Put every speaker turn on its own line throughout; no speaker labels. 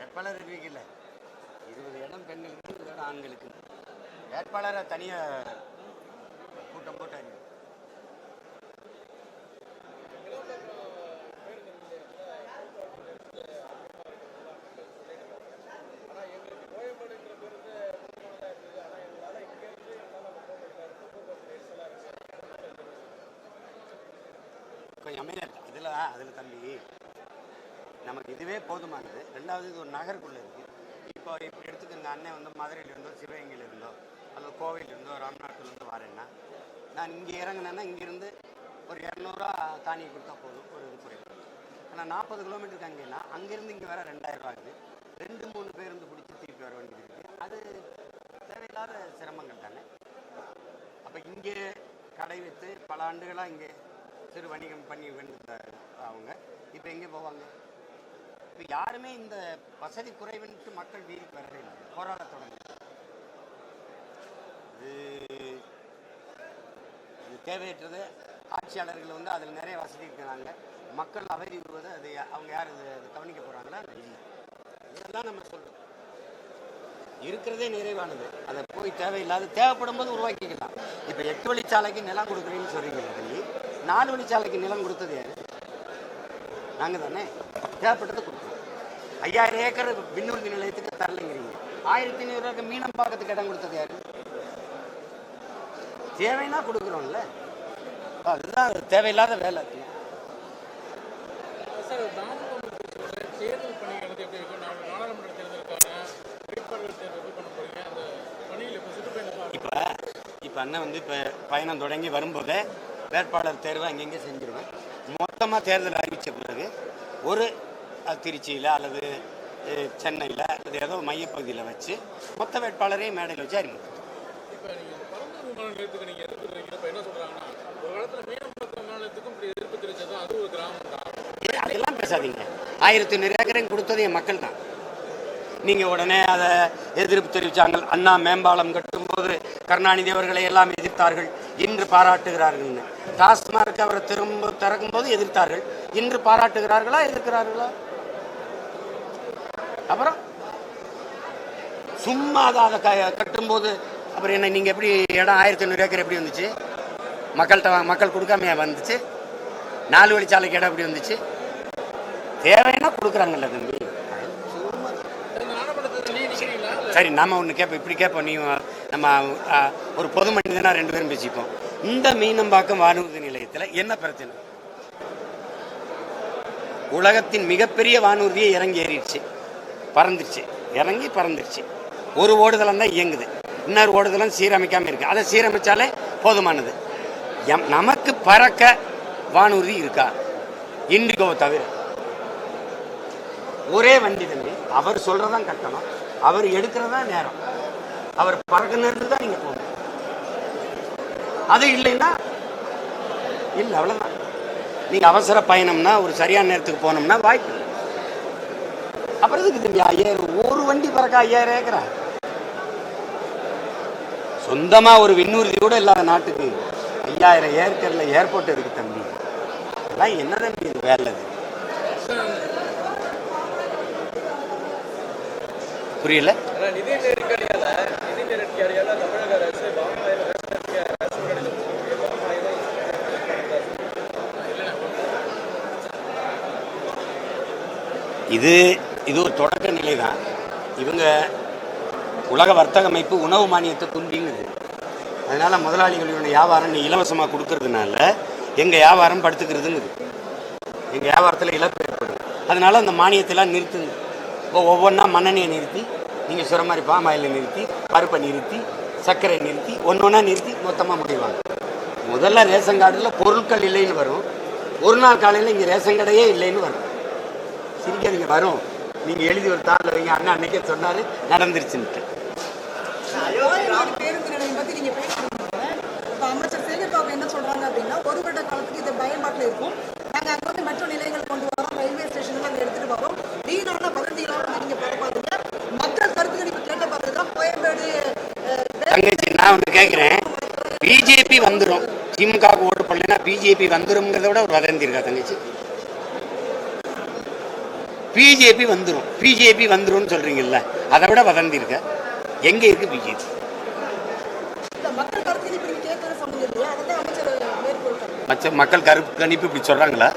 வேட்பாளர் அறிவிக்கல. 20 இடம் பெண்களுக்கு, 20 இடம் ஆண்களுக்கு. வேட்பாளரை தனியாக கூட்டம் போட்டு அறிவிக்கும். கொஞ்சம் அமைதியாக அதில் தம்பி நமக்கு இதுவே போதுமானது. ரெண்டாவது இது ஒரு நகருக்குள்ளே இருக்குது. இப்போ எடுத்துக்கோங்க, அண்ணன் வந்து மதுரையிலிருந்தோ சிவகங்கையிலிருந்தோ அல்லது கோவையிலிருந்தோ ராம்நாட்டிலிருந்தோ வரேன்னா நான் இங்கே இறங்கினேன்னா இங்கேருந்து ஒரு 200 ரூபா தானியை கொடுத்தா போதும், ஒரு இது குறையும். ஆனால் 40 கிலோமீட்டருக்கு அங்கேன்னா அங்கேருந்து இங்கே வர 2000 ரூபா ஆகுது. 2-3 பேருந்து பிடிச்சி திருப்பி வர வேண்டியது இருக்குது. அது தேவையில்லாத சிரமங்கள் தானே. அப்போ இங்கே கடை வைத்து பல ஆண்டுகளாக இங்கே சிறு வணிகம் பண்ணி வேண்டியிருந்தார் அவங்க. இப்போ எங்கே போவாங்க? இப்போ யாருமே இந்த வசதி குறைவுன்ட்டு மக்கள் வீதிக்கு வரவே இல்லை, போராட தொடங்கி. இது தேவையற்றது. ஆட்சியாளர்கள் வந்து அதில் நிறைய வசதி இருக்கிறாங்க. மக்கள் அவதி விடுவது அது அவங்க யார் இது கவனிக்க போகிறாங்களா? இல்லை. இதெல்லாம் நம்ம சொல்கிறோம். இருக்கிறதே நிறைவானது. அதை போய் தேவையில்லாத தேவைப்படும் போது உருவாக்கிக்கலாம். இப்போ 8 வழிச்சாலைக்கு நிலம் கொடுக்குறேன்னு சொல்கிறீங்க. 4 வழிச்சாலைக்கு நிலம் கொடுத்தது யாரு? நாங்கள் தானே. தேவைப்பட்டதை கொடுத்தோம். 5000 ஏக்கர் விண்ணூர்தி நிலையத்துக்கு தரலைங்கிறீங்க. 1500 ரூபாய்க்கு மீனம்பாக்கத்துக்கு இடம் கொடுத்தது யாரு? தேவைன்னா கொடுக்குறோம்ல. அதுதான் தேவையில்லாத வேலை. இப்போ அண்ணன் வந்து இப்போ பயணம் தொடங்கி வரும்போதே வேட்பாளர் தேர்வு அங்கங்கே செஞ்சிருவேன். மொத்தமாக தேர்தல் அறிவித்த பிறகு ஒரு திருச்சியில் அல்லது சென்னையில் அல்லது ஏதோ மையப்பகுதியில் வச்சு மொத்த வேட்பாளரையும் மேடையில் வச்சு அறிவிக்கும். அதெல்லாம் பேசாதீங்க. 1500 ஏக்கரையும் கொடுத்தது என் மக்கள் தான். நீங்கள் உடனே அதை எதிர்ப்பு தெரிவித்தாங்க. அண்ணா மேம்பாலம் கட்டும்போது கருணாநிதி அவர்களை எல்லாம் எதிர்த்தார்கள், இன்று பாராட்டுகிறார்கள்னு. டாஸ்மார்க் அவரை திரும்ப திறக்கும் போது எதிர்த்தார்கள், இன்று பாராட்டுகிறார்களா எதிர்க்கிறார்களா? அப்புறம் சும்மா அதை கட்டும்போது அப்புறம் என்ன? நீங்கள் எப்படி இடம் 1500 ஏக்கர் எப்படி வந்துச்சு? மக்கள் கொடுக்காமையா வந்துச்சு? 4 வழிச்சாலைக்கு இடம் எப்படி வந்துச்சு? தேவைன்னா கொடுக்குறாங்கல்ல தம்பி. சரி, நம்ம ஒன்று கேட்போம், இப்படி கேட்போம். நீ நம்ம ஒரு பொது மனிதனா 2 பேரும் பேசிப்போம். இந்த மீனம்பாக்கம் வானூர்தி நிலையத்தில் என்ன பிரச்சனை? உலகத்தின் மிகப்பெரிய வானூர்தியை இறங்கி ஏறிடுச்சு, பறந்துருச்சு, இறங்கி பறந்துருச்சு. ஒரு ஓடுதலம் தான் இயங்குது, இன்னொரு ஓடுதலம் சீரமைக்காமல் இருக்குது. அதை சீரமைச்சாலே போதுமானது. நமக்கு பறக்க வானூர்தி இருக்கா? இண்டிகோவை தவிர ஒரே வண்டி தம்பி. அவர் சொல்றதான் கட்டணம், அவர் எடுக்கிறதா நேரம், அவர் பறக்குனது தான் நீங்க போகணும். அது இல்லைன்னா இல்லை, அவ்வளோதான். நீங்க அவசர பயணம்னா ஒரு சரியான நேரத்துக்கு போனோம்னா வாய்ப்பு இல்லை. அப்புறம் இதுக்கு தம்பி 5000 ஒரு வண்டி பறக்க 5000 ஏக்கரா? சொந்தமா ஒரு விண்ணூர்தி கூட இல்லாத நாட்டுக்கு 5000 ஏக்கர்ல ஏர்போர்ட் இருக்கு தம்பி. அதெல்லாம் என்ன தம்பி இது வேலை? புரியல. இது ஒரு தொடக்க நிலை தான். இவங்க உலக வர்த்தக அமைப்பு உணவு மானியத்தை துண்டிங்குது. அதனால முதலாளிகளுடைய வியாபாரம் நீ இலவசமாக கொடுக்கறதுனால எங்கள் வியாபாரம் படுத்துக்கிறதுங்குது. எங்கள் வியாபாரத்தில் இழப்பு ஏற்படும். அதனால அந்த மானியத்தெல்லாம் நிறுத்துங்க. இப்போ ஒவ்வொன்றா மண்ணெண்ணெயை நிறுத்தி, நீங்கள் சொல்கிற மாதிரி பாமாயிலை நிறுத்தி, பருப்பை நிறுத்தி, சர்க்கரை நிறுத்தி, ஒன்றா நிறுத்தி மொத்தமாக முடிவாங்க. முதல்ல ரேஷன் கார்டில் பொருட்கள் இல்லைன்னு வரும். ஒரு நாள் காலையில் இங்கே ரேஷன் கடையே இல்லைன்னு வரும். சிரிக்காதீங்க, வரும். நீங்கள் எழுதி ஒரு தாளில் வைங்க. அண்ணா அன்னைக்கே சொன்னார், நடந்துருச்சுன்ட்டு.
அமைச்சர் சேகர்பாபு என்ன சொல்றாங்க அப்படின்னா, 1 வருட காலத்துக்கு இது பயன்பாட்டில் இருக்கும். நாங்கள் அங்கே வந்து மெட்ரோ நிலையங்கள் கொண்டு வரோம், ரயில்வே ஸ்டேஷன் நாங்கள் எடுத்துட்டு வரோம். வீணான வதந்திகளாக நீங்க பாருங்க. மக்கள் கருத்து கணிப்பு கேட்ட பார்த்துதான் கோயம்பேடு.
நான் ஒன்று கேட்குறேன், பிஜேபி வந்துடும், திமுக ஓட்டு போடலைன்னா பிஜேபி வந்துருங்கிறத விட ஒரு வதந்தி இருக்கா தங்கச்சி? பிஜேபி வந்துரும் சொல்றீங்கல்ல, அதை விட வதந்தி இருக்க எங்க இருக்கு பிஜேபி? மக்கள் கருத்து கணிப்பு இப்படி சொல்றாங்களா?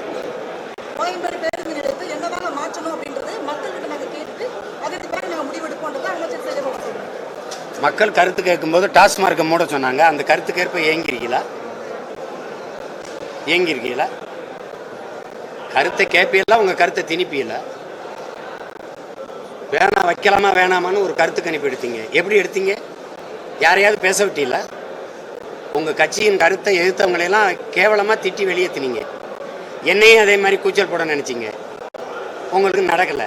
மக்கள் கருத்து கேட்கும்போது டாஸ்மார்க்கை மூட சொன்னாங்க. அந்த கருத்துக்கேற்ப ஏங்கிருக்கீங்களா? கருத்தை கேட்பீங்களா? உங்க கருத்தை திணிப்பீங்களா? வேணாம் வைக்கலாமா வேணாமான்னு ஒரு கருத்து கணிப்பு எடுத்தீங்க. எப்படி எடுத்தீங்க? யாரையாவது பேச விட்டீங்களா? உங்க கட்சியின் கருத்தை எதிர்த்தவங்களெல்லாம் கேவலமா திட்டி வெளியேற்றினீங்க. என்னையும் அதே மாதிரி கூச்சல் போட நினைச்சீங்க. உங்களுக்கு நடக்கல.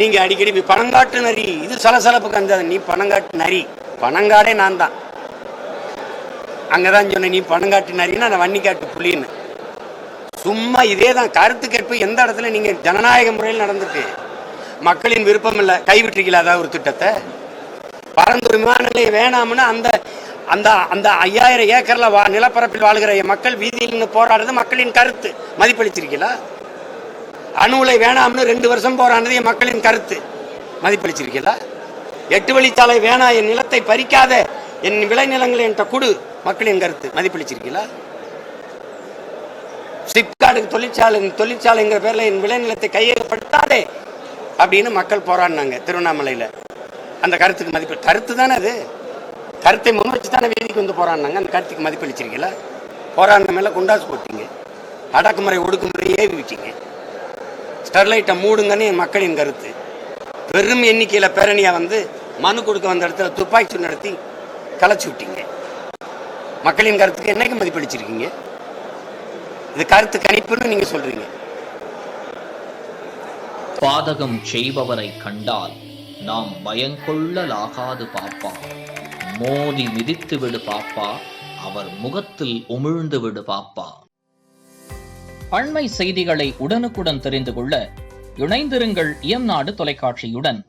நீங்க அடிக்கடி பணங்காட்டு நரி, இது சலசலப்புக்கு அந்த நீ பணங்காட்டு நரி, பணங்காடே நான் தான். அங்கதான் சொன்ன நீ பணங்காட்டு நரின்னா நான் வன்னிக்காட்டு புலின்னு. சும்மா இதே தான் கருத்து கேட்பு. எந்த இடத்துல நீங்க ஜனநாயக முறையில் நடந்திருக்கு? மக்களின் விருப்பம் இல்லை, கைவிட்டிருக்கீங்களா? அதாவது ஒரு திட்டத்தை பரந்தூர் விமான நிலையம் வேணாம்னு அந்த அந்த அந்த 5000 ஏக்கர்ல நிலப்பரப்பில் வாழ்கிற மக்கள் வீதியில் போராடுறது மக்களின் கருத்து, மதிப்பளிச்சிருக்கீங்களா? அணு உலை வேணாம்னு 2 வருஷம் போராடுறது என் மக்களின் கருத்து, மதிப்பளிச்சிருக்கீங்களா? 8 வழிச்சாலை வேணா, என் நிலத்தை பறிக்காத, என் விளைநிலங்களை என்கிட்ட கொடு, மக்களின் கருத்து, மதிப்பளிச்சிருக்கீங்களா? சிப்காட்டுக்கு தொழிற்சாலைங்கிற பேர்ல என் விளைநிலத்தை கையகப்படுத்தாதே அப்படின்னு மக்கள் போராடினாங்க திருவண்ணாமலையில். அந்த கருத்துக்கு மதிப்பு, கருத்து தானே அது, கருத்தை முன் வச்சு தானே வேதிக்கு வந்து போராடினாங்க. அந்த கருத்துக்கு மதிப்பளிச்சிருக்கீங்களா? போராடின மேலே குண்டாசு போட்டீங்க, அடக்குமுறை ஒடுக்குமுறை ஏவி விட்டீங்க, ஸ்டெர்லைட்டை மூடுங்கன்னு என் மக்களின் கருத்து. பெரும் எண்ணிக்கையில் பேரணியா வந்து மனு கொடுக்க வந்த இடத்துல துப்பாக்கி நடத்தி கலைச்சி விட்டீங்க. மக்களின் கருத்துக்கு என்னைக்கு மதிப்பளிச்சிருக்கீங்க? இது கருத்து கணிப்புன்னு நீங்க சொல்றீங்க.
பாதகம் செய்பவரை கண்டால் நாம் பயங்கொள்ளலாகாது பாப்பா, மோதி மிதித்து விடு பாப்பா, அவர் முகத்தில் உமிழ்ந்து விடு பாப்பா. அண்மை செய்திகளை உடனுக்குடன் தெரிந்து கொள்ள இணைந்திருங்கள் இயம்நாடு தொலைக்காட்சியுடன்.